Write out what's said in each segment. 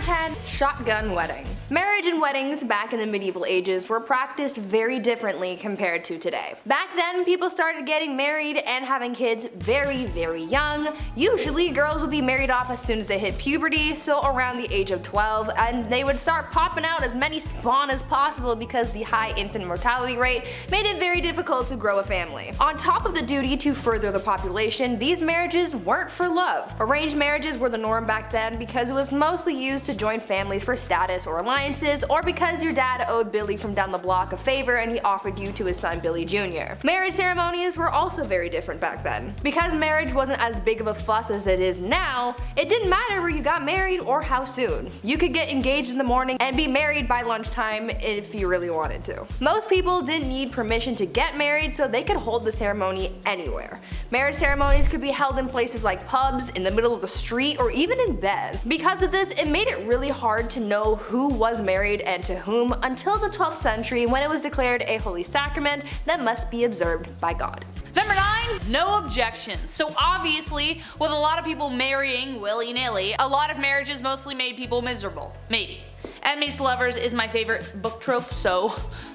10. Shotgun wedding. Marriage and weddings back in the medieval ages were practiced very differently compared to today. Back then, people started getting married and having kids very, very young. Usually, girls would be married off as soon as they hit puberty, so around the age of 12, and they would start popping out as many spawn as possible because the high infant mortality rate made it very difficult to grow a family. On top of the duty to further the population, these marriages weren't for love. Arranged marriages were the norm back then because it was mostly used to join families for status or alliances, or because your dad owed Billy from down the block a favor and he offered you to his son Billy Jr. Marriage ceremonies were also very different back then. Because marriage wasn't as big of a fuss as it is now, it didn't matter where you got married or how soon. You could get engaged in the morning and be married by lunchtime if you really wanted to. Most people didn't need permission to get married, so they could hold the ceremony anywhere. Marriage ceremonies could be held in places like pubs, in the middle of the street, or even in bed. Because of this, it made it really hard to know who was married and to whom until the 12th century, when it was declared a holy sacrament that must be observed by God. Number 9, no objections. So obviously, with a lot of people marrying willy-nilly, a lot of marriages mostly made people miserable. Maybe. Enemies to lovers is my favorite book trope, so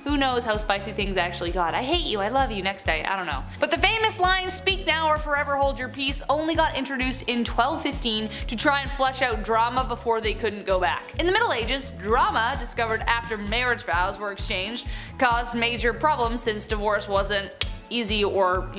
who knows how spicy things actually got. I hate you, I love you, next day, I don't know. But the famous line, "Speak now or forever hold your peace," only got introduced in 1215 to try and flesh out drama before they couldn't go back. In the Middle Ages, drama, discovered after marriage vows were exchanged, caused major problems since divorce wasn't easy or,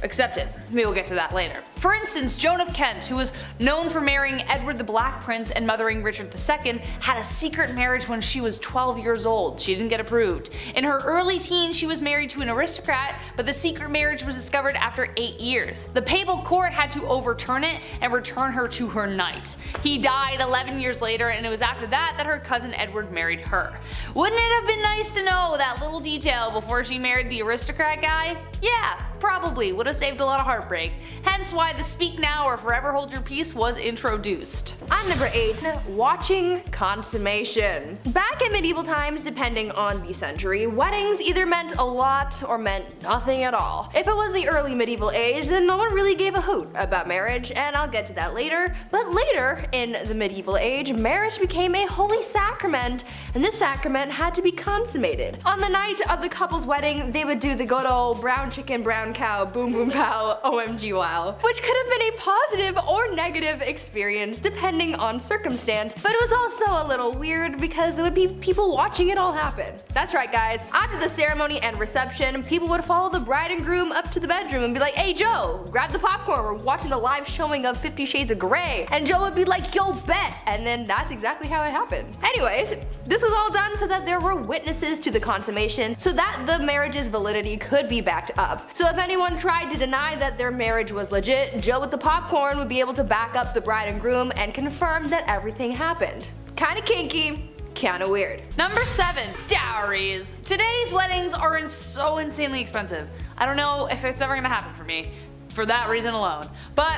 accepted. We will get to that later. For instance, Joan of Kent, who was known for marrying Edward the Black Prince and mothering Richard II, had a secret marriage when she was 12 years old. She didn't get approved. In her early teens, she was married to an aristocrat, but the secret marriage was discovered after 8 years. The papal court had to overturn it and return her to her knight. He died 11 years later, and it was after that her cousin Edward married her. Wouldn't it have been nice to know that little detail before she married the aristocrat guy? Yeah, probably would have saved a lot of heartbreak. Hence why the "speak now or forever hold your peace" was introduced. On number 8, watching consummation. Back in medieval times, depending on the century, weddings either meant a lot or meant nothing at all. If it was the early medieval age, then no one really gave a hoot about marriage, and I'll get to that later. But later, in the medieval age, marriage became a holy sacrament, and this sacrament had to be consummated. On the night of the couple's wedding, they would do the good old brown chicken, brown cow, boom boom pow, OMG wow, which could have been a positive or negative experience depending on circumstance, but it was also a little weird because there would be people watching it all happen. That's right guys, after the ceremony and reception, people would follow the bride and groom up to the bedroom and be like, "Hey Joe, grab the popcorn, we're watching the live showing of 50 Shades of Grey," and Joe would be like, "Yo bet," and then that's exactly how it happened. Anyways, this was all done so that there were witnesses to the consummation, so that the marriage's validity could be backed up. So if anyone tried to deny that their marriage was legit, Joe with the popcorn would be able to back up the bride and groom and confirm that everything happened. Kinda kinky, kinda weird. Number 7, dowries. Today's weddings are so insanely expensive. I don't know if it's ever gonna happen for me, for that reason alone. But,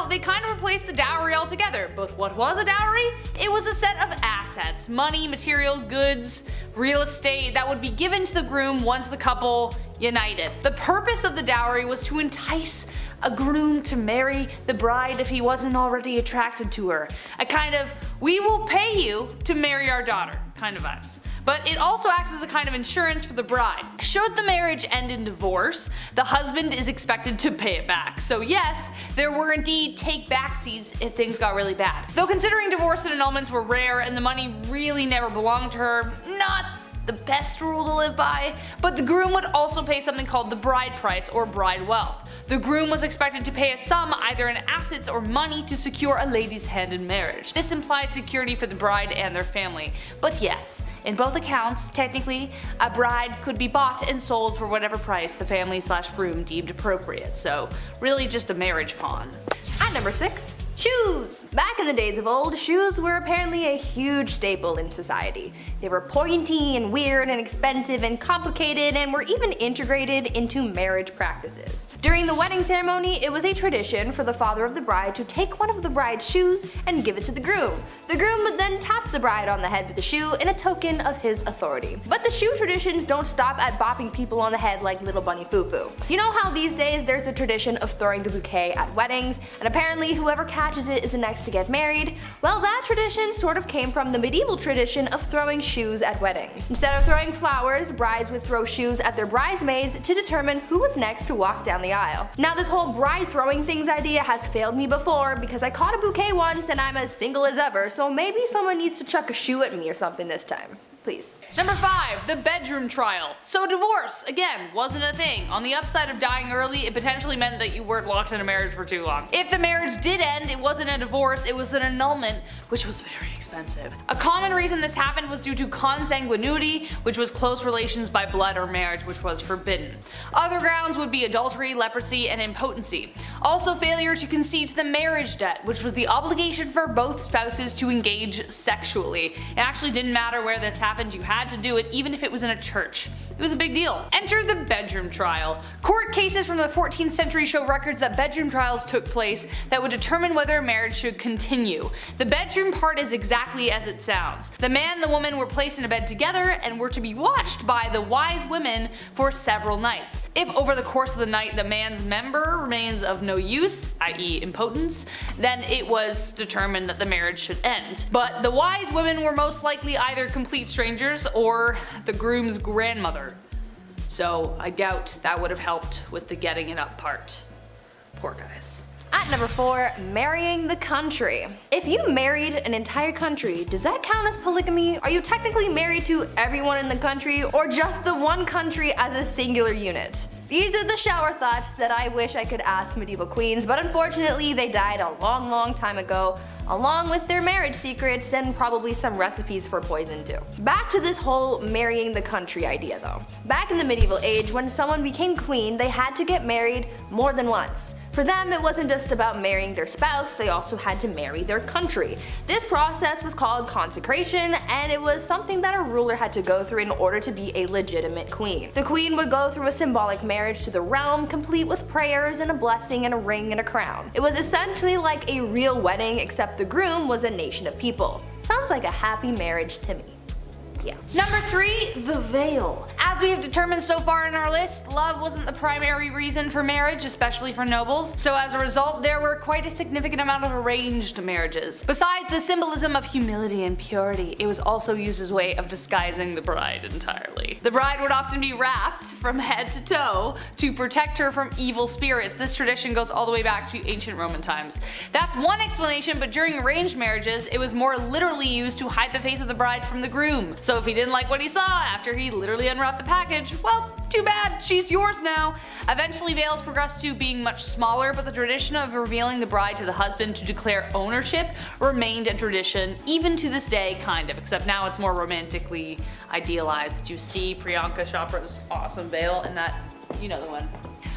they kind of replaced the dowry altogether. But what was a dowry? It was a set of assets, money, material, goods, real estate that would be given to the groom once the couple united. The purpose of the dowry was to entice a groom to marry the bride if he wasn't already attracted to her. A kind of, "we will pay you to marry our daughter" kind of vibes. But it also acts as a kind of insurance for the bride. Should the marriage end in divorce, the husband is expected to pay it back. So yes, there were indeed take-backsies if things got really bad. Though considering divorce and annulments were rare and the money really never belonged to her, not the best rule to live by, but the groom would also pay something called the bride price or bride wealth. The groom was expected to pay a sum either in assets or money to secure a lady's hand in marriage. This implied security for the bride and their family. But yes, in both accounts, technically, a bride could be bought and sold for whatever price the family/groom deemed appropriate, so really just a marriage pawn. At number 6, shoes! Back in the days of old, shoes were apparently a huge staple in society. They were pointy and weird and expensive and complicated and were even integrated into marriage practices. During the wedding ceremony, it was a tradition for the father of the bride to take one of the bride's shoes and give it to the groom. The groom would then then tapped the bride on the head with a shoe in a token of his authority. But the shoe traditions don't stop at bopping people on the head like little bunny foo-foo. You know how these days there's a tradition of throwing the bouquet at weddings, and apparently whoever catches it is the next to get married? Well, that tradition sort of came from the medieval tradition of throwing shoes at weddings. Instead of throwing flowers, brides would throw shoes at their bridesmaids to determine who was next to walk down the aisle. Now this whole bride throwing things idea has failed me before because I caught a bouquet once and I'm as single as ever, so maybe someone needs to chuck a shoe at me or something this time. Please. Number 5, the bedroom trial. So divorce, again, wasn't a thing. On the upside of dying early, it potentially meant that you weren't locked in a marriage for too long. If the marriage did end, it wasn't a divorce, it was an annulment, which was very expensive. A common reason this happened was due to consanguinity, which was close relations by blood or marriage, which was forbidden. Other grounds would be adultery, leprosy, and impotency. Also failure to concede to the marriage debt, which was the obligation for both spouses to engage sexually. It actually didn't matter where this happened, you had to do it even if it was in a church. It was a big deal. Enter the bedroom trial. Court cases from the 14th century show records that bedroom trials took place that would determine whether a marriage should continue. The bedroom part is exactly as it sounds. The man and the woman were placed in a bed together and were to be watched by the wise women for several nights. If over the course of the night the man's member remains of no use, i.e. impotence, then it was determined that the marriage should end. But the wise women were most likely either complete strangers or the groom's grandmother. So I doubt that would have helped with the getting it up part. Poor guys. At number 4, marrying the country. If you married an entire country, does that count as polygamy? Are you technically married to everyone in the country, or just the one country as a singular unit? These are the shower thoughts that I wish I could ask medieval queens, but unfortunately they died a long time ago, along with their marriage secrets and probably some recipes for poison too. Back to this whole marrying the country idea though. Back in the medieval age, when someone became queen, they had to get married more than once. For them, it wasn't just about marrying their spouse, they also had to marry their country. This process was called consecration, and it was something that a ruler had to go through in order to be a legitimate queen. The queen would go through a symbolic marriage to the realm, complete with prayers and a blessing and a ring and a crown. It was essentially like a real wedding, except the groom was a nation of people. Sounds like a happy marriage to me. Yeah. Number 3, the veil. As we have determined so far in our list, love wasn't the primary reason for marriage, especially for nobles, so as a result there were quite a significant amount of arranged marriages. Besides the symbolism of humility and purity, it was also used as a way of disguising the bride entirely. The bride would often be wrapped from head to toe to protect her from evil spirits. This tradition goes all the way back to ancient Roman times. That's one explanation, but during arranged marriages it was more literally used to hide the face of the bride from the groom. So if he didn't like what he saw after he literally unwrapped the package, well, too bad, she's yours now. Eventually veils progressed to being much smaller, but the tradition of revealing the bride to the husband to declare ownership remained a tradition even to this day, kind of, except now it's more romantically idealized. Did you see Priyanka Chopra's awesome veil in that? You know the one.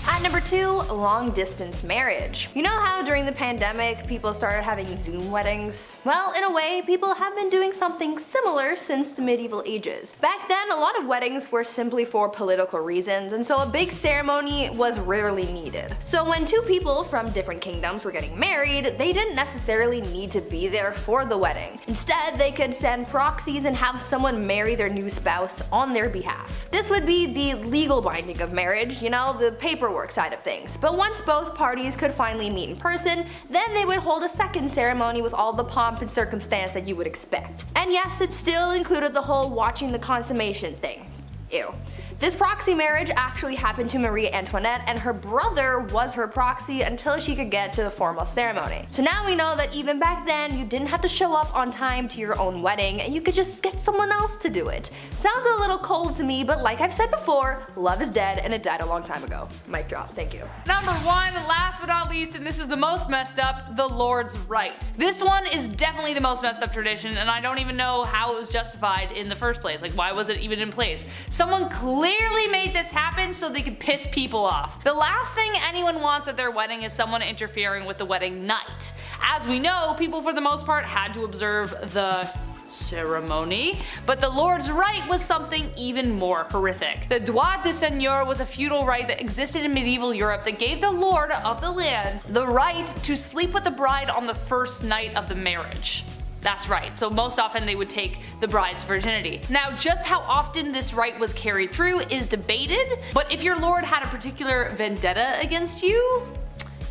At number 2, long distance marriage. You know how during the pandemic people started having Zoom weddings? Well, in a way, people have been doing something similar since the medieval ages. Back then, a lot of weddings were simply for political reasons, and so a big ceremony was rarely needed. So when two people from different kingdoms were getting married, they didn't necessarily need to be there for the wedding. Instead, they could send proxies and have someone marry their new spouse on their behalf. This would be the legal binding of marriage, you know, the paperwork side of things. But once both parties could finally meet in person, then they would hold a second ceremony with all the pomp and circumstance that you would expect. And yes, it still included the whole watching the consummation thing. Ew. This proxy marriage actually happened to Marie Antoinette, and her brother was her proxy until she could get to the formal ceremony. So now we know that even back then, you didn't have to show up on time to your own wedding, and you could just get someone else to do it. Sounds a little cold to me, but like I've said before, love is dead and it died a long time ago. Mic drop, thank you. Number 1, last but not least, and this is the most messed up, the Lord's Right. This one is definitely the most messed up tradition, and I don't even know how it was justified in the first place. Like, why was it even in place? Someone clearly made this happen so they could piss people off. The last thing anyone wants at their wedding is someone interfering with the wedding night. As we know, people for the most part had to observe the ceremony, but the Lord's Right was something even more horrific. The droit de seigneur was a feudal right that existed in medieval Europe that gave the lord of the land the right to sleep with the bride on the first night of the marriage. That's right, so most often they would take the bride's virginity. Now, just how often this rite was carried through is debated, but if your lord had a particular vendetta against you,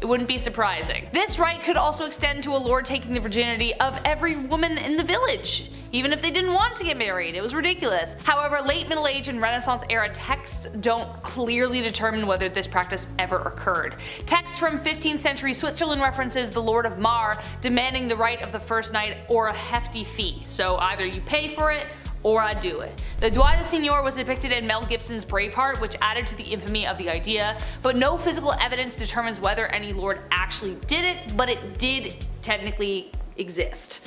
it wouldn't be surprising. This rite could also extend to a lord taking the virginity of every woman in the village, even if they didn't want to get married. It was ridiculous. However, late Middle Age and Renaissance era texts don't clearly determine whether this practice ever occurred. Texts from 15th century Switzerland references the Lord of Mar demanding the right of the first night or a hefty fee. So either you pay for it or I do it. The droit de seigneur was depicted in Mel Gibson's Braveheart, which added to the infamy of the idea, but no physical evidence determines whether any lord actually did it, but it did technically exist.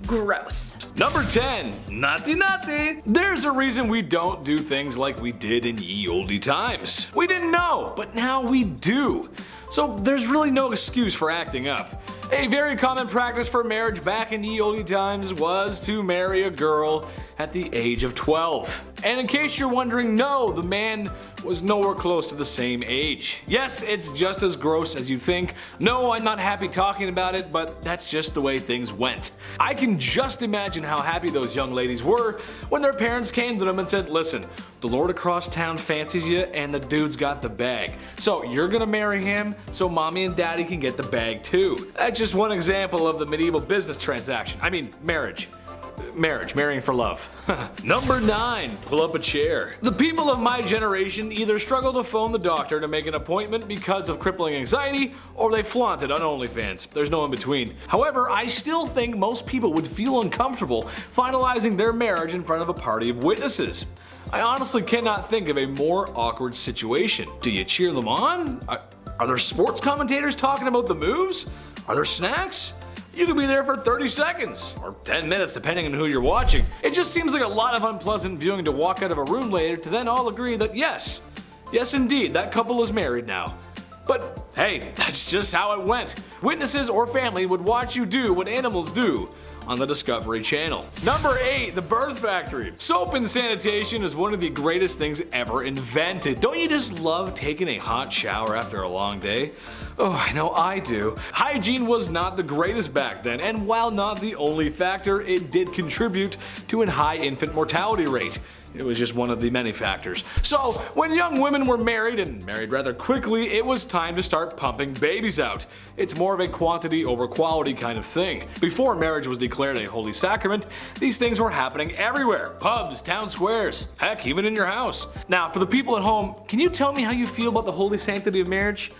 Gross. Number 10. Naughty naughty. There's a reason we don't do things like we did in ye olde times. We didn't know, but now we do. So there's really no excuse for acting up. A very common practice for marriage back in ye olde times was to marry a girl at the age of 12. And in case you're wondering, no, the man was nowhere close to the same age. Yes, it's just as gross as you think. No, I'm not happy talking about it, but that's just the way things went. I can just imagine how happy those young ladies were when their parents came to them and said, listen, the lord across town fancies you and the dude's got the bag. So you're gonna marry him so mommy and daddy can get the bag too. That's just one example of the medieval business transaction. I mean, marriage. Marrying for love. Number 9. Pull up a chair. The people of my generation either struggle to phone the doctor to make an appointment because of crippling anxiety, or they flaunt it on OnlyFans. There's no in between. However, I still think most people would feel uncomfortable finalizing their marriage in front of a party of witnesses. I honestly cannot think of a more awkward situation. Do you cheer them on? Are there sports commentators talking about the moves? Are there snacks? You could be there for 30 seconds, or 10 minutes depending on who you're watching. It just seems like a lot of unpleasant viewing to walk out of a room later to then all agree that yes indeed, that couple is married now. But hey, that's just how it went. Witnesses or family would watch you do what animals do on the Discovery Channel. Number 8. The birth factory. Soap and sanitation is one of the greatest things ever invented. Don't you just love taking a hot shower after a long day? Oh, I know I do. Hygiene was not the greatest back then, and while not the only factor, it did contribute to a high infant mortality rate. It was just one of the many factors. So, when young women were married, and married rather quickly, it was time to start pumping babies out. It's more of a quantity over quality kind of thing. Before marriage was declared a holy sacrament, these things were happening everywhere. Pubs, town squares, heck, even in your house. Now, for the people at home, can you tell me how you feel about the holy sanctity of marriage?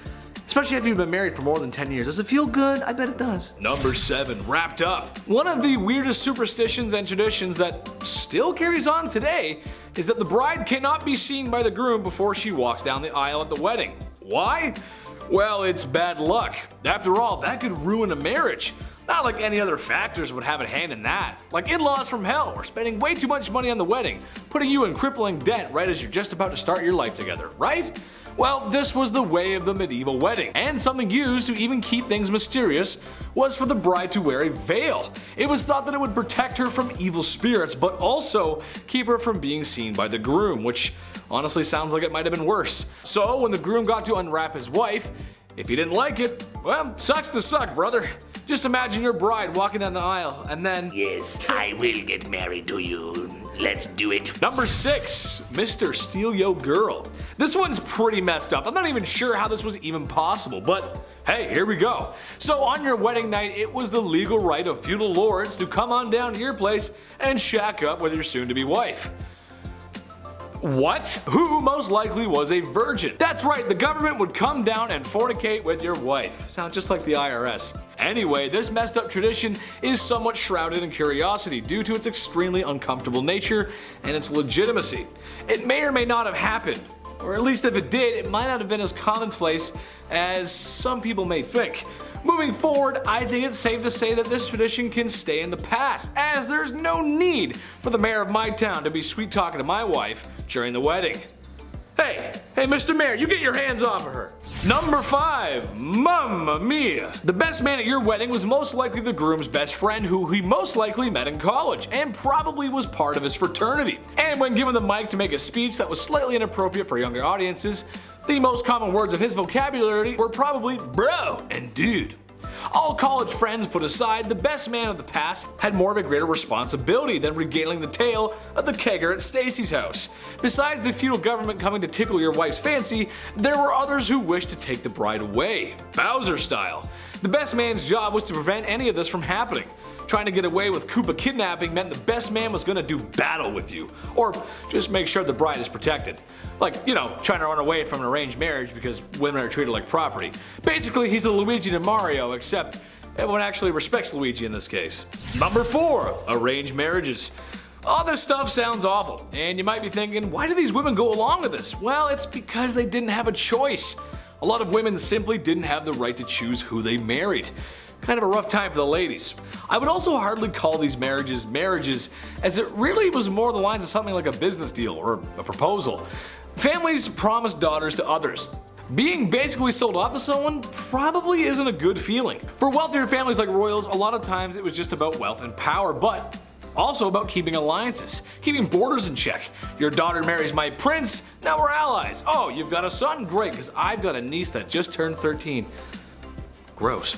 Especially after you've been married for more than 10 years. Does it feel good? I bet it does. Number 7. Wrapped up. One of the weirdest superstitions and traditions that still carries on today is that the bride cannot be seen by the groom before she walks down the aisle at the wedding. Why? Well, it's bad luck. After all, that could ruin a marriage. Not like any other factors would have a hand in that. Like in-laws from hell, or spending way too much money on the wedding, putting you in crippling debt right as you're just about to start your life together, right? Well, this was the way of the medieval wedding, and something used to even keep things mysterious was for the bride to wear a veil. It was thought that it would protect her from evil spirits, but also keep her from being seen by the groom, which honestly sounds like it might have been worse. So when the groom got to unwrap his wife, if he didn't like it, well, sucks to suck, brother. Just imagine your bride walking down the aisle, and then, yes, I will get married to you. Let's do it. Number 6. Mr. Steal Yo Girl. This one's pretty messed up. I'm not even sure how this was even possible, but hey, here we go. So on your wedding night, it was the legal right of feudal lords to come on down to your place and shack up with your soon-to-be wife. What? Who most likely was a virgin? That's right, the government would come down and fornicate with your wife. Sounds just like the IRS. Anyway, this messed up tradition is somewhat shrouded in curiosity due to its extremely uncomfortable nature and its legitimacy. It may or may not have happened, or at least if it did, it might not have been as commonplace as some people may think. Moving forward, I think it's safe to say that this tradition can stay in the past, as there's no need for the mayor of my town to be sweet talking to my wife during the wedding. Hey, Mr. Mayor, you get your hands off of her. Number 5, Mamma Mia. The best man at your wedding was most likely the groom's best friend, who he most likely met in college, and probably was part of his fraternity. And when given the mic to make a speech that was slightly inappropriate for younger audiences, the most common words of his vocabulary were probably bro and dude. All college friends put aside, the best man of the past had more of a greater responsibility than regaling the tale of the kegger at Stacy's house. Besides the feudal government coming to tickle your wife's fancy, there were others who wished to take the bride away, Bowser style. The best man's job was to prevent any of this from happening. Trying to get away with Koopa kidnapping meant the best man was gonna do battle with you, or just make sure the bride is protected. Like, you know, trying to run away from an arranged marriage because women are treated like property. Basically, he's a Luigi to Mario, except everyone actually respects Luigi in this case. Number 4. Arranged marriages. All this stuff sounds awful, and you might be thinking, why do these women go along with this? Well, it's because they didn't have a choice. A lot of women simply didn't have the right to choose who they married. Kind of a rough time for the ladies. I would also hardly call these marriages, as it really was more the lines of something like a business deal or a proposal. Families promised daughters to others. Being basically sold off to someone probably isn't a good feeling. For wealthier families like royals, a lot of times it was just about wealth and power, but also about keeping alliances, keeping borders in check. Your daughter marries my prince, now we're allies. Oh, you've got a son? Great, because I've got a niece that just turned 13. Gross.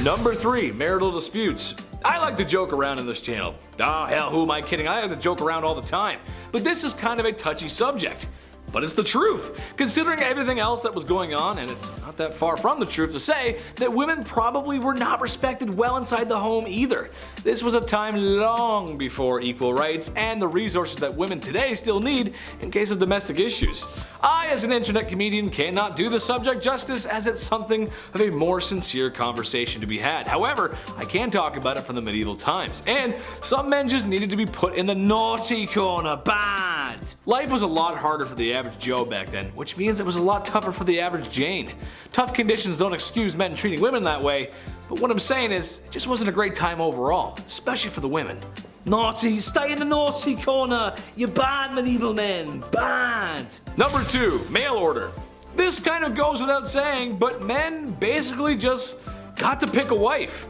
Number 3. Marital disputes. I like to joke around in this channel. Oh hell, who am I kidding? I like to joke around all the time. But this is kind of a touchy subject. But it's the truth, considering everything else that was going on, and it's not that far from the truth to say that women probably were not respected well inside the home either. This was a time long before equal rights and the resources that women today still need in case of domestic issues. I, as an internet comedian, cannot do the subject justice, as it's something of a more sincere conversation to be had. However, I can talk about it from the medieval times, and some men just needed to be put in the naughty corner bad. Life was a lot harder for the average Joe back then, which means it was a lot tougher for the average Jane. Tough conditions don't excuse men treating women that way, but what I'm saying is, it just wasn't a great time overall, especially for the women. Naughty, stay in the naughty corner, you bad medieval men, bad. Number 2, mail order. This kind of goes without saying, but men basically just got to pick a wife.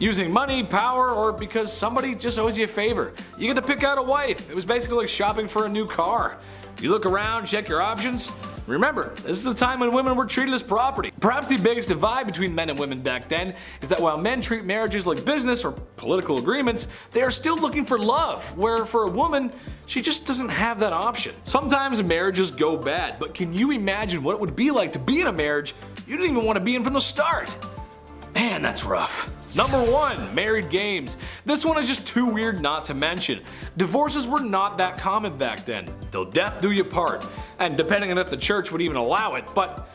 Using money, power, or because somebody just owes you a favor. You get to pick out a wife. It was basically like shopping for a new car. You look around, check your options. Remember, this is the time when women were treated as property. Perhaps the biggest divide between men and women back then is that while men treat marriages like business or political agreements, they are still looking for love, where for a woman, she just doesn't have that option. Sometimes marriages go bad, but can you imagine what it would be like to be in a marriage you didn't even want to be in from the start? Man, that's rough. Number 1, married games. This one is just too weird not to mention. Divorces were not that common back then, till death do you part, and depending on if the church would even allow it, but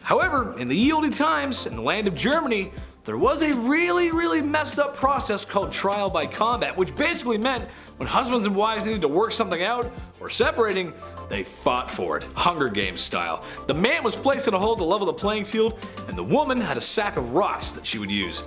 however, in the ye olde times, in the land of Germany, there was a really messed up process called trial by combat, which basically meant when husbands and wives needed to work something out or separating, they fought for it, Hunger Games style. The man was placed in a hole to level the playing field, and the woman had a sack of rocks that she would use.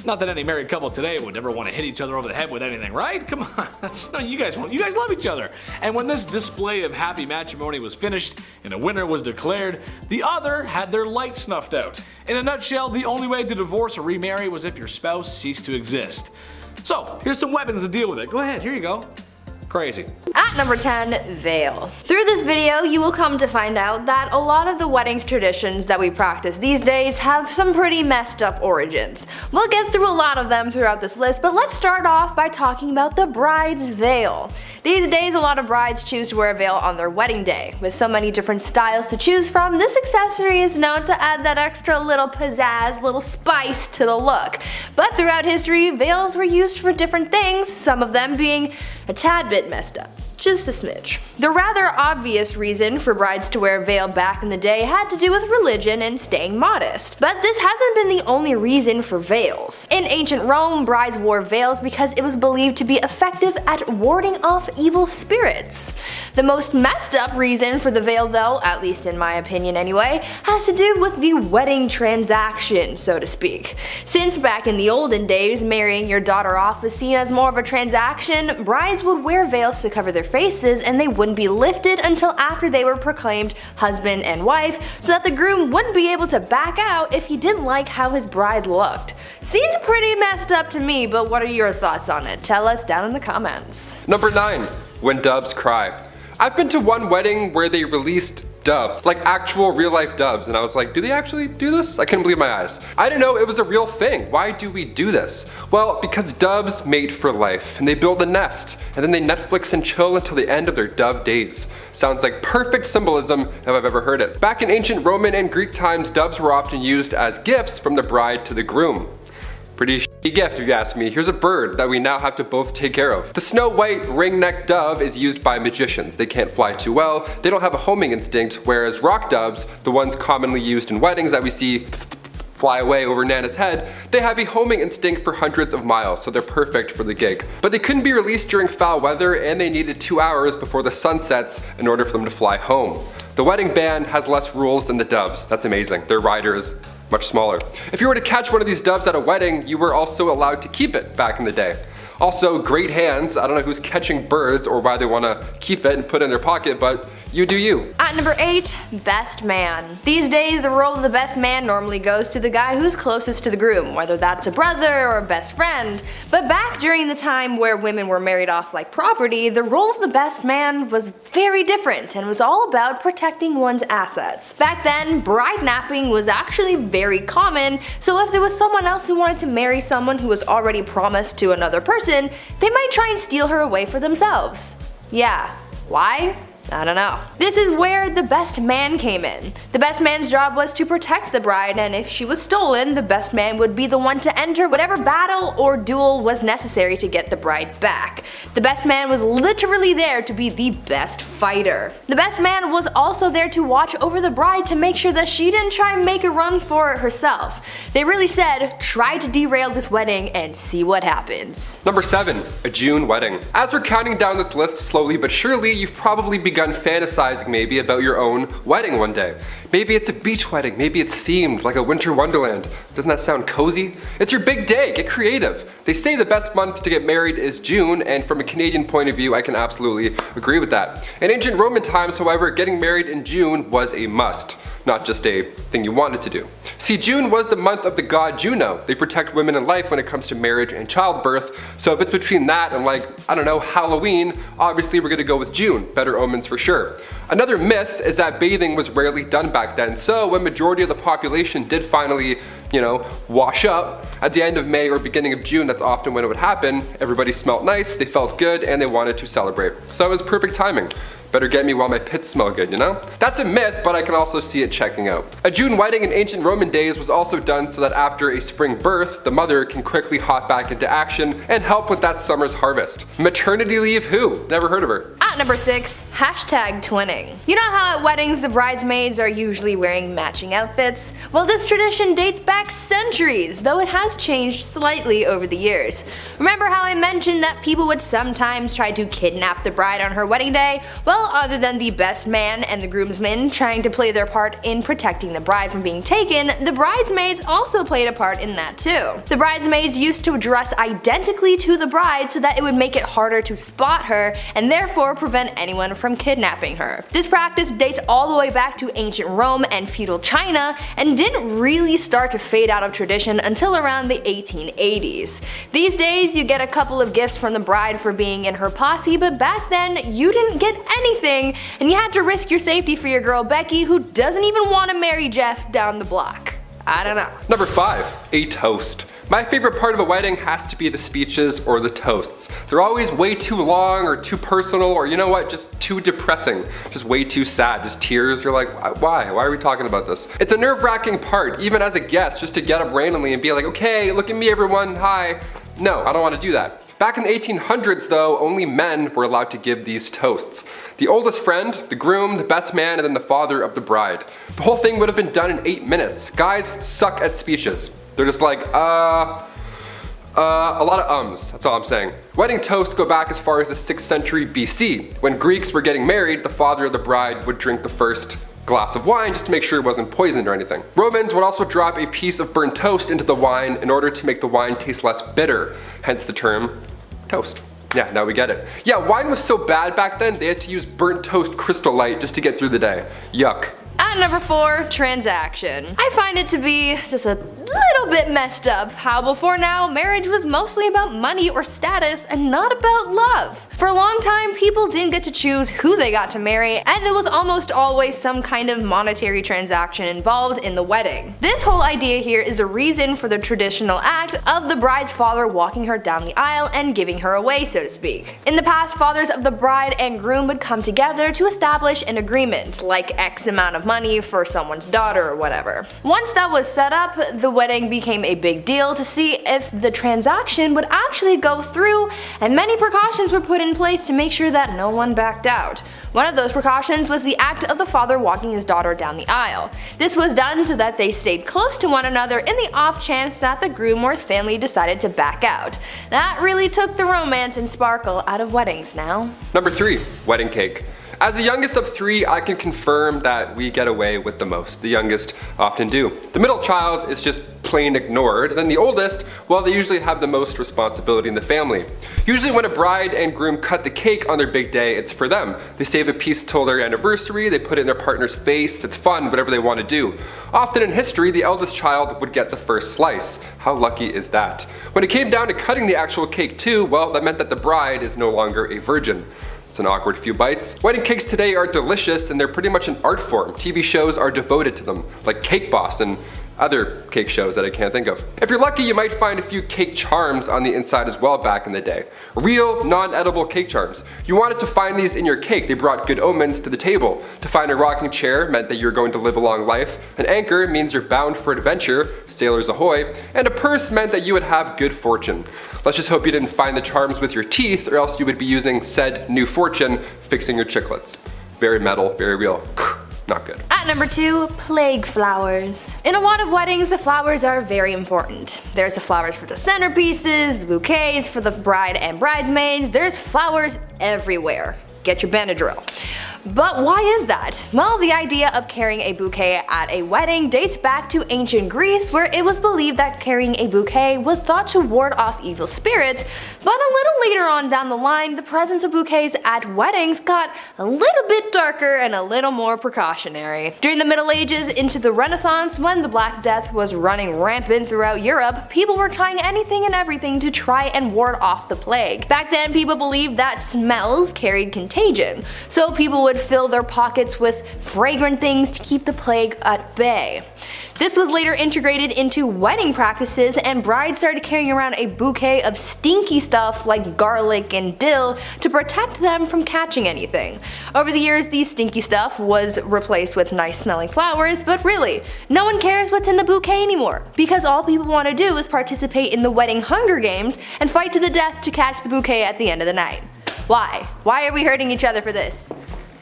Not that any married couple today would ever want to hit each other over the head with anything, right? Come on, no, you guys love each other. And when this display of happy matrimony was finished and a winner was declared, the other had their light snuffed out. In a nutshell, the only way to divorce or remarry was if your spouse ceased to exist. So, here's some weapons to deal with it. Go ahead, here you go. Crazy. At number 10, veil. Through this video, you will come to find out that a lot of the wedding traditions that we practice these days have some pretty messed up origins. We'll get through a lot of them throughout this list, but let's start off by talking about the bride's veil. These days, a lot of brides choose to wear a veil on their wedding day. With so many different styles to choose from, this accessory is known to add that extra little pizzazz, little spice to the look. But throughout history, veils were used for different things, some of them being a tad bit messed up. Just a smidge. The rather obvious reason for brides to wear a veil back in the day had to do with religion and staying modest. But this hasn't been the only reason for veils. In ancient Rome, brides wore veils because it was believed to be effective at warding off evil spirits. The most messed up reason for the veil though, at least in my opinion anyway, has to do with the wedding transaction, so to speak. Since back in the olden days, marrying your daughter off was seen as more of a transaction, brides would wear veils to cover their faces and they wouldn't be lifted until after they were proclaimed husband and wife, so that the groom wouldn't be able to back out if he didn't like how his bride looked. Seems pretty messed up to me, but what are your thoughts on it? Tell us down in the comments. Number 9. When doves cry. I've been to one wedding where they released doves, like actual real life doves. And I was like, do they actually do this? I couldn't believe my eyes. I didn't know it was a real thing. Why do we do this? Well, because doves mate for life and they build a nest and then they Netflix and chill until the end of their dove days. Sounds like perfect symbolism if I've ever heard it. Back in ancient Roman and Greek times, doves were often used as gifts from the bride to the groom. Pretty shitty gift if you ask me. Here's a bird that we now have to both take care of. The snow white ring-necked dove is used by magicians. They can't fly too well, they don't have a homing instinct, whereas rock doves, the ones commonly used in weddings that we see fly away over Nana's head, they have a homing instinct for hundreds of miles, so they're perfect for the gig. But they couldn't be released during foul weather and they needed 2 hours before the sun sets in order for them to fly home. The wedding band has less rules than the doves. That's amazing. Their rider is much smaller. If you were to catch one of these doves at a wedding, you were also allowed to keep it back in the day. Also, great hands. I don't know who's catching birds or why they want to keep it and put it in their pocket, but you do you. At number 8, best man. These days, the role of the best man normally goes to the guy who's closest to the groom, whether that's a brother or a best friend. But back during the time where women were married off like property, the role of the best man was very different and was all about protecting one's assets. Back then, bride napping was actually very common, so if there was someone else who wanted to marry someone who was already promised to another person, they might try and steal her away for themselves. Yeah, why? I don't know. This is where the best man came in. The best man's job was to protect the bride, and if she was stolen, the best man would be the one to enter whatever battle or duel was necessary to get the bride back. The best man was literally there to be the best fighter. The best man was also there to watch over the bride to make sure that she didn't try and make a run for it herself. They really said, try to derail this wedding and see what happens. Number 7, a June wedding. As we're counting down this list slowly but surely, you've probably begun fantasizing maybe about your own wedding one day. Maybe it's a beach wedding, maybe it's themed like a winter wonderland. Doesn't that sound cozy? It's your big day, get creative. They say the best month to get married is June, and from a Canadian point of view, I can absolutely agree with that. In ancient Roman times, however, getting married in June was a must, not just a thing you wanted to do. See, June was the month of the god Juno. They protect women in life when it comes to marriage and childbirth, so if it's between that and like, I don't know, Halloween, obviously we're gonna go with June. Better omens for sure. Another myth is that bathing was rarely done back then, so when majority of the population did finally, wash up at the end of May or beginning of June, that's often when it would happen. Everybody smelled nice, they felt good, and they wanted to celebrate. So it was perfect timing. Better get me while my pits smell good, you know? That's a myth, but I can also see it checking out. A June wedding in ancient Roman days was also done so that after a spring birth, the mother can quickly hop back into action and help with that summer's harvest. Maternity leave who? Never heard of her. At number 6, hashtag twinning. You know how at weddings the bridesmaids are usually wearing matching outfits? Well, this tradition dates back centuries, though it has changed slightly over the years. Remember how I mentioned that people would sometimes try to kidnap the bride on her wedding day? Well, other than the best man and the groomsmen trying to play their part in protecting the bride from being taken, the bridesmaids also played a part in that too. The bridesmaids used to dress identically to the bride so that it would make it harder to spot her and therefore prevent anyone from kidnapping her. This practice dates all the way back to ancient Rome and feudal China and didn't really start to fade out of tradition until around the 1880s. These days you get a couple of gifts from the bride for being in her posse, but back then you didn't get anything and you had to risk your safety for your girl Becky, who doesn't even want to marry Jeff down the block. I don't know. Number 5, a toast. My favorite part of a wedding has to be the speeches or the toasts. They're always way too long or too personal or you know what, just too depressing. Just way too sad, just tears. You're like, why? Why are we talking about this? It's a nerve-wracking part, even as a guest, just to get up randomly and be like, okay, look at me everyone, hi. No, I don't want to do that. Back in the 1800s though, only men were allowed to give these toasts. The oldest friend, the groom, the best man, and then the father of the bride. The whole thing would have been done in 8 minutes. Guys suck at speeches. They're just like, a lot of ums, that's all I'm saying. Wedding toasts go back as far as the 6th century BC. When Greeks were getting married, the father of the bride would drink the first glass of wine just to make sure it wasn't poisoned or anything. Romans would also drop a piece of burnt toast into the wine in order to make the wine taste less bitter, hence the term toast. Yeah, now we get it. Yeah, wine was so bad back then, they had to use burnt toast Crystal Light just to get through the day. Yuck. At number 4, transaction. I find it to be just a little bit messed up how before now marriage was mostly about money or status and not about love. For a long time, people didn't get to choose who they got to marry, and there was almost always some kind of monetary transaction involved in the wedding. This whole idea here is a reason for the traditional act of the bride's father walking her down the aisle and giving her away, so to speak. In the past, fathers of the bride and groom would come together to establish an agreement, like X amount of money for someone's daughter or whatever. Once that was set up, the wedding became a big deal to see if the transaction would actually go through, and many precautions were put in place to make sure that no one backed out. One of those precautions was the act of the father walking his daughter down the aisle. This was done so that they stayed close to one another in the off chance that the groom or his family decided to back out. That really took the romance and sparkle out of weddings now. Number 3, wedding cake. As the youngest of 3, I can confirm that we get away with the most. The youngest often do. The middle child is just plain ignored, and then the oldest, well, they usually have the most responsibility in the family. Usually when a bride and groom cut the cake on their big day, it's for them. They save a piece till their anniversary, they put it in their partner's face, it's fun, whatever they want to do. Often in history, the eldest child would get the first slice. How lucky is that? When it came down to cutting the actual cake too, well, that meant that the bride is no longer a virgin. It's an awkward few bites. Wedding cakes today are delicious and they're pretty much an art form. TV shows are devoted to them, like Cake Boss and other cake shows that I can't think of. If you're lucky, you might find a few cake charms on the inside as well back in the day. Real, non-edible cake charms. You wanted to find these in your cake, they brought good omens to the table. To find a rocking chair meant that you're going to live a long life. An anchor means you're bound for adventure, sailors ahoy. And a purse meant that you would have good fortune. Let's just hope you didn't find the charms with your teeth, or else you would be using said new fortune fixing your chiclets. Very metal, very real. Not good. At number 2, plague flowers. In a lot of weddings, the flowers are very important. There's the flowers for the centerpieces, the bouquets for the bride and bridesmaids, there's flowers everywhere. Get your Benadryl. But why is that? Well, the idea of carrying a bouquet at a wedding dates back to ancient Greece, where it was believed that carrying a bouquet was thought to ward off evil spirits, but a little later on down the line, the presence of bouquets at weddings got a little bit darker and a little more precautionary. During the Middle Ages into the Renaissance, when the Black Death was running rampant throughout Europe, people were trying anything and everything to try and ward off the plague. Back then, people believed that smells carried contagion, so people would fill their pockets with fragrant things to keep the plague at bay. This was later integrated into wedding practices, and brides started carrying around a bouquet of stinky stuff like garlic and dill to protect them from catching anything. Over the years, these stinky stuff was replaced with nice smelling flowers, but really, no one cares what's in the bouquet anymore, because all people want to do is participate in the wedding Hunger Games and fight to the death to catch the bouquet at the end of the night. Why? Why are we hurting each other for this?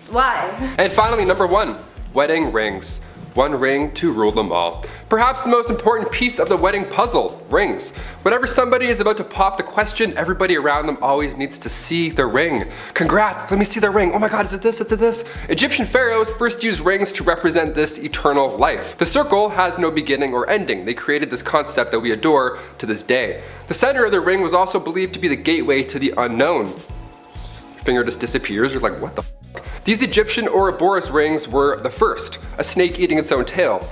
Why? And finally, number 1, wedding rings. One ring to rule them all. Perhaps the most important piece of the wedding puzzle, rings. Whenever somebody is about to pop the question, everybody around them always needs to see the ring. Congrats, let me see the ring. Oh my god, is it this? Is it this? Egyptian pharaohs first used rings to represent this eternal life. The circle has no beginning or ending. They created this concept that we adore to this day. The center of the ring was also believed to be the gateway to the unknown. Your finger just disappears, you're like, what the f? These Egyptian Ouroboros rings were the first, a snake eating its own tail,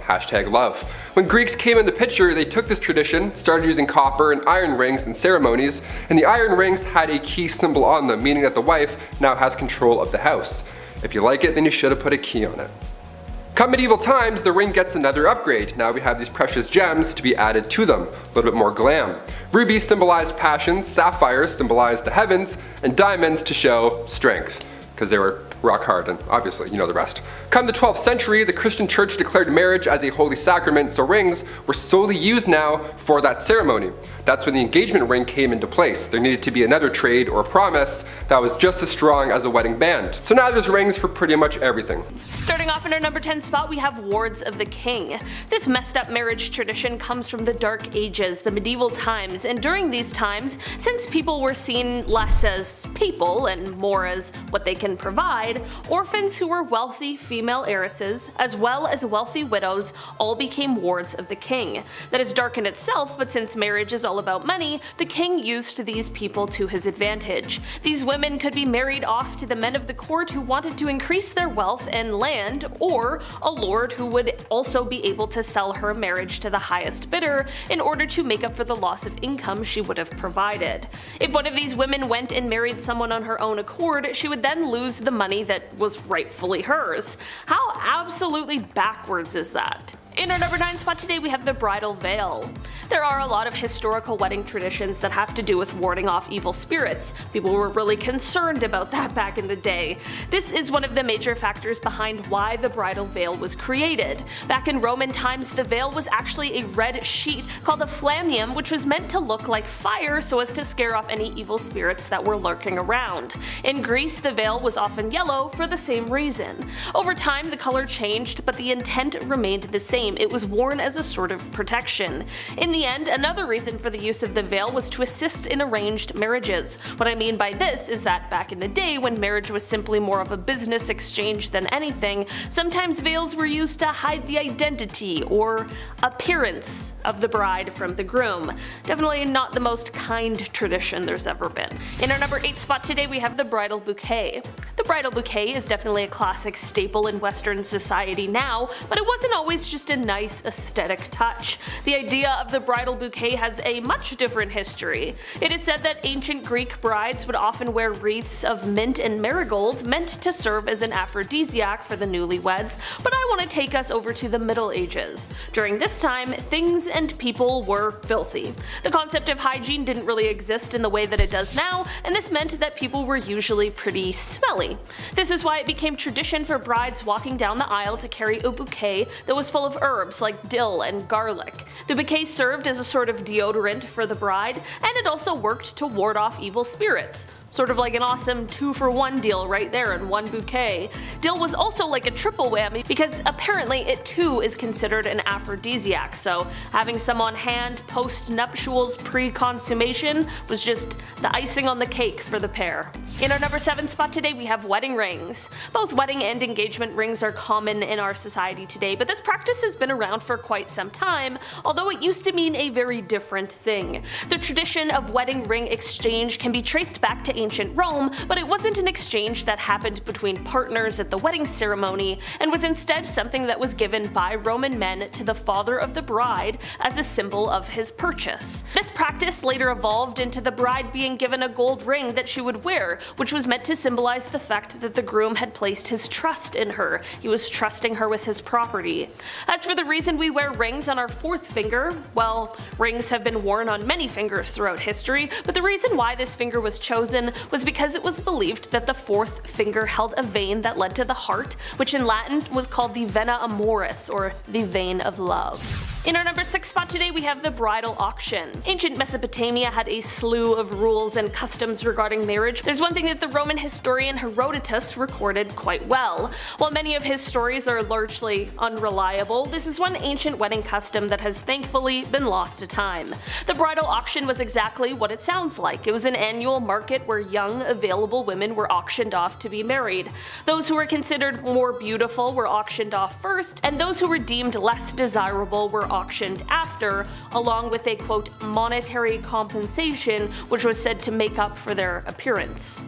#love. When Greeks came in the picture, they took this tradition, started using copper and iron rings in ceremonies, and the iron rings had a key symbol on them, meaning that the wife now has control of the house. If you like it, then you should have put a key on it. Come medieval times, the ring gets another upgrade. Now we have these precious gems to be added to them, a little bit more glam. Rubies symbolized passion, sapphires symbolized the heavens, and diamonds to show strength, because they were rock hard, and obviously you know the rest. Come the 12th century, the Christian church declared marriage as a holy sacrament, so rings were solely used now for that ceremony. That's when the engagement ring came into place. There needed to be another trade or promise that was just as strong as a wedding band. So now there's rings for pretty much everything. Starting off in our number 10 spot, we have wards of the king. This messed up marriage tradition comes from the Dark Ages, the medieval times, and during these times, since people were seen less as people and more as what they can can provide, orphans who were wealthy female heiresses, as well as wealthy widows, all became wards of the king. That is dark in itself, but since marriage is all about money, the king used these people to his advantage. These women could be married off to the men of the court who wanted to increase their wealth and land, or a lord who would also be able to sell her marriage to the highest bidder in order to make up for the loss of income she would have provided. If one of these women went and married someone on her own accord, she would then lose the money that was rightfully hers. How absolutely backwards is that? In our number 9 spot today we have the bridal veil. There are a lot of historical wedding traditions that have to do with warding off evil spirits. People were really concerned about that back in the day. This is one of the major factors behind why the bridal veil was created. Back in Roman times, the veil was actually a red sheet called a flammeum, which was meant to look like fire so as to scare off any evil spirits that were lurking around. In Greece, the veil was often yellow for the same reason. Over time, the color changed, but the intent remained the same. It was worn as a sort of protection. In the end, another reason for the use of the veil was to assist in arranged marriages. What I mean by this is that back in the day, when marriage was simply more of a business exchange than anything, sometimes veils were used to hide the identity or appearance of the bride from the groom. Definitely not the most kind tradition there's ever been. In our number 8 spot today we have the bridal bouquet. The bridal bouquet is definitely a classic staple in Western society now, but it wasn't always just a nice aesthetic touch. The idea of the bridal bouquet has a much different history. It is said that ancient Greek brides would often wear wreaths of mint and marigold meant to serve as an aphrodisiac for the newlyweds, but I want to take us over to the Middle Ages. During this time, things and people were filthy. The concept of hygiene didn't really exist in the way that it does now, and this meant that people were usually pretty smelly. This is why it became tradition for brides walking down the aisle to carry a bouquet that was full of herbs like dill and garlic. The bouquet served as a sort of deodorant for the bride, and it also worked to ward off evil spirits. Sort of like an awesome 2-for-1 deal right there in one bouquet. Dill was also like a triple whammy because apparently it too is considered an aphrodisiac, so having some on hand post-nuptials pre-consummation was just the icing on the cake for the pair. In our number 7 spot today we have wedding rings. Both wedding and engagement rings are common in our society today, but this practice has been around for quite some time, although it used to mean a very different thing. The tradition of wedding ring exchange can be traced back to ancient Rome, but it wasn't an exchange that happened between partners at the wedding ceremony, and was instead something that was given by Roman men to the father of the bride as a symbol of his purchase. This practice later evolved into the bride being given a gold ring that she would wear, which was meant to symbolize the fact that the groom had placed his trust in her. He was trusting her with his property. As for the reason we wear rings on our 4th finger, well, rings have been worn on many fingers throughout history, but the reason why this finger was chosen was because it was believed that the 4th finger held a vein that led to the heart, which in Latin was called the vena amoris, or the vein of love. In our number 6 spot today we have the bridal auction. Ancient Mesopotamia had a slew of rules and customs regarding marriage. There's one thing that the Roman historian Herodotus recorded quite well. While many of his stories are largely unreliable, this is one ancient wedding custom that has thankfully been lost to time. The bridal auction was exactly what it sounds like. It was an annual market where young, available women were auctioned off to be married. Those who were considered more beautiful were auctioned off first, and those who were deemed less desirable were auctioned after, along with a quote monetary compensation which was said to make up for their appearance.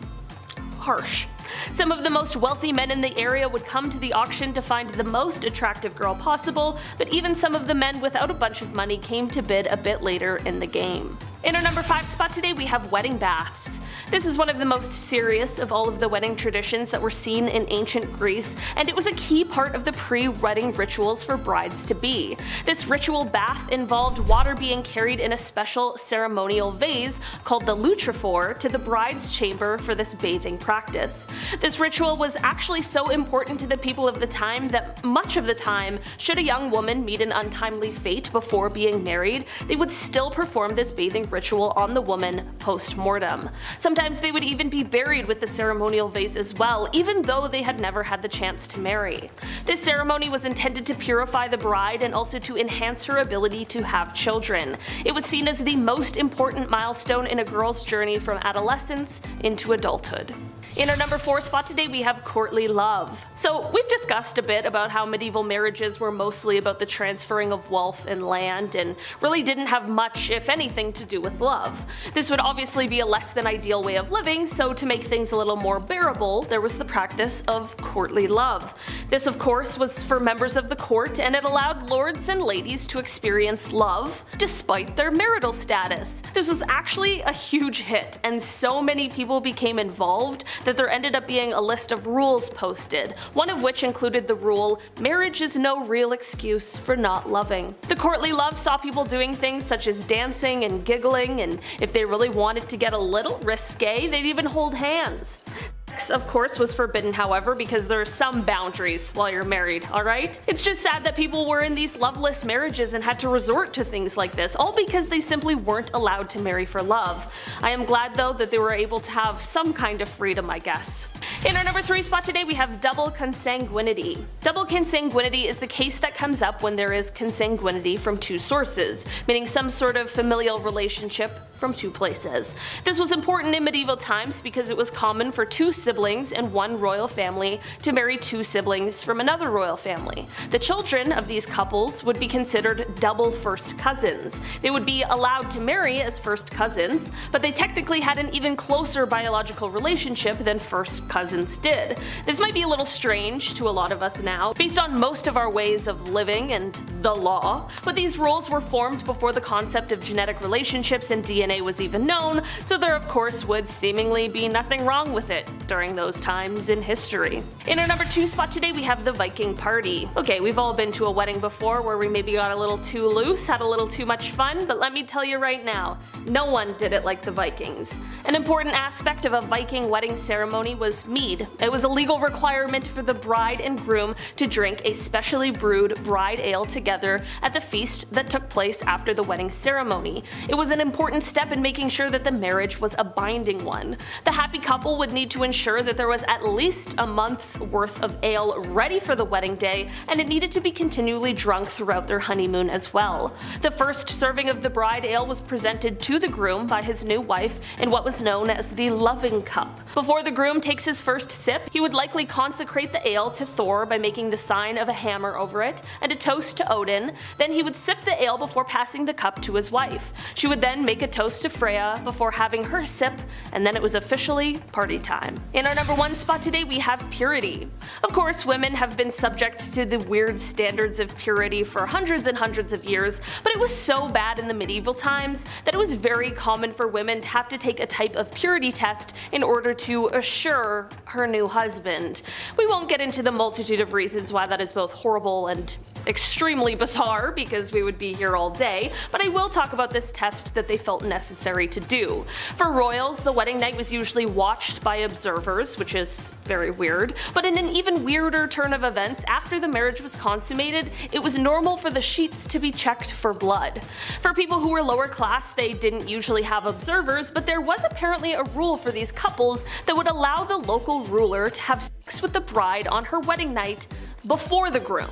Harsh. Some of the most wealthy men in the area would come to the auction to find the most attractive girl possible, but even some of the men without a bunch of money came to bid a bit later in the game. In our number 5 spot today we have wedding baths. This is one of the most serious of all of the wedding traditions that were seen in ancient Greece, and it was a key part of the pre-wedding rituals for brides-to-be. This ritual bath involved water being carried in a special ceremonial vase called the lutrophore to the bride's chamber for this bathing practice. This ritual was actually so important to the people of the time that much of the time, should a young woman meet an untimely fate before being married, they would still perform this bathing ritual on the woman post-mortem. Sometimes Sometimes they would even be buried with the ceremonial vase as well, even though they had never had the chance to marry. This ceremony was intended to purify the bride and also to enhance her ability to have children. It was seen as the most important milestone in a girl's journey from adolescence into adulthood. In our number 4 spot today we have courtly love. So we've discussed a bit about how medieval marriages were mostly about the transferring of wealth and land and really didn't have much, if anything, to do with love. This would obviously be a less than ideal way of living, so to make things a little more bearable, there was the practice of courtly love. This of course was for members of the court, and it allowed lords and ladies to experience love despite their marital status. This was actually a huge hit, and so many people became involved that there ended up being a list of rules posted, one of which included the rule, "Marriage is no real excuse for not loving." The courtly love saw people doing things such as dancing and giggling, and if they really wanted to get a little risque, they'd even hold hands. Sex, of course, was forbidden, however, because there are some boundaries while you're married, alright? It's just sad that people were in these loveless marriages and had to resort to things like this, all because they simply weren't allowed to marry for love. I am glad though that they were able to have some kind of freedom, I guess. In our number 3 spot today we have double consanguinity. Double consanguinity is the case that comes up when there is consanguinity from 2 sources, meaning some sort of familial relationship from 2 places. This was important in medieval times because it was common for 2 siblings in one royal family to marry 2 siblings from another royal family. The children of these couples would be considered double first cousins. They would be allowed to marry as first cousins, but they technically had an even closer biological relationship than first cousins did. This might be a little strange to a lot of us now, based on most of our ways of living and the law, but these rules were formed before the concept of genetic relationships and DNA was even known, so there of course would seemingly be nothing wrong with it during those times in history. In our number 2 spot today we have the Viking party. Okay, we've all been to a wedding before where we maybe got a little too loose, had a little too much fun, but let me tell you right now, no one did it like the Vikings. An important aspect of a Viking wedding ceremony was mead. It was a legal requirement for the bride and groom to drink a specially brewed bride ale together at the feast that took place after the wedding ceremony. It was an important step in making sure that the marriage was a binding one. The happy couple would need to ensure that there was at least a month's worth of ale ready for the wedding day, and it needed to be continually drunk throughout their honeymoon as well. The first serving of the bride ale was presented to the groom by his new wife in what was known as the loving cup. Before the groom takes his first sip, he would likely consecrate the ale to Thor by making the sign of a hammer over it and a toast to Odin. Then he would sip the ale before passing the cup to his wife. She would then make a toast to Freya before having her sip, and then it was officially party time. In our number 1 spot today we have purity. Of course, women have been subject to the weird standards of purity for hundreds and hundreds of years, but it was so bad in the medieval times that it was very common for women to have to take a type of purity test in order to assure her new husband. We won't get into the multitude of reasons why that is both horrible and extremely bizarre, because we would be here all day, but I will talk about this test that they felt necessary to do. For royals, the wedding night was usually watched by observers, which is very weird, but in an even weirder turn of events, after the marriage was consummated, it was normal for the sheets to be checked for blood. For people who were lower class, they didn't usually have observers, but there was apparently a rule for these couples that would allow the local ruler to have sex with the bride on her wedding night before the groom.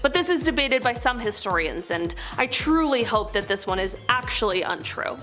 But this is debated by some historians, and I truly hope that this one is actually untrue.